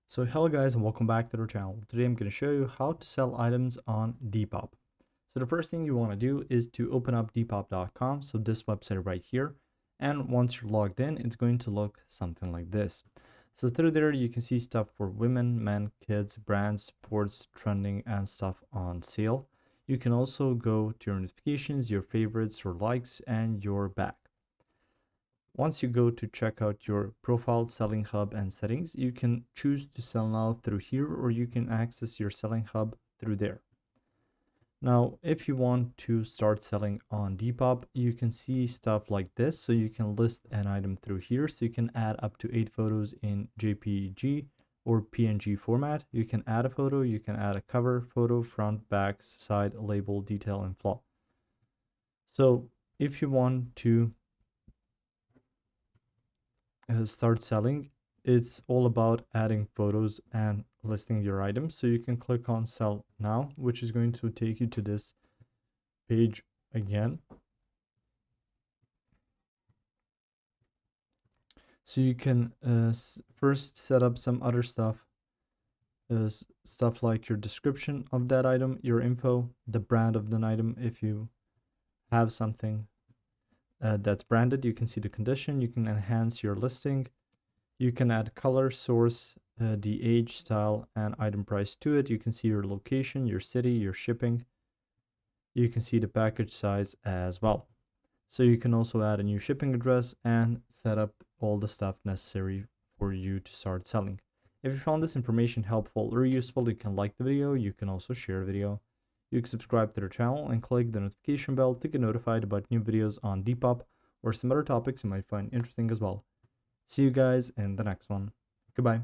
So hello guys and welcome back to our channel. Today I'm going to show you how to sell items on Depop. So the first thing you want to do is to open up depop.com, so this website right here, and once you're logged in it's going to look something like this. So through there you can see stuff for women, men, kids, brands, sports, trending, and stuff on sale. You can also go to your notifications, your favorites, your likes, and your back. Once you go to check out your profile, selling hub, and settings, you can choose to sell now through here, or you can access your selling hub through there. Now, if you want to start selling on Depop, you can see stuff like this. So you can list an item through here. So you can add up to 8 photos in JPG or PNG format. You can add a photo, you can add a cover photo, front, back, side, label, detail, and flaw. So if you want to start selling, it's all about adding photos and listing your items. So you can click on sell now, which is going to take you to this page again. So you can first set up some other stuff, stuff like your description of that item, your info, the brand of the item. If you have something that's branded, you can see the condition, you can enhance your listing. You can add color, source, the age, style, and item price to it. You can see your location, your city, your shipping. You can see the package size as well. So you can also add a new shipping address and set up all the stuff necessary for you to start selling. If you found this information helpful or useful, you can like the video. You can also share the video. You can subscribe to the channel and click the notification bell to get notified about new videos on Depop or some other topics you might find interesting as well. See you guys in the next one. Goodbye.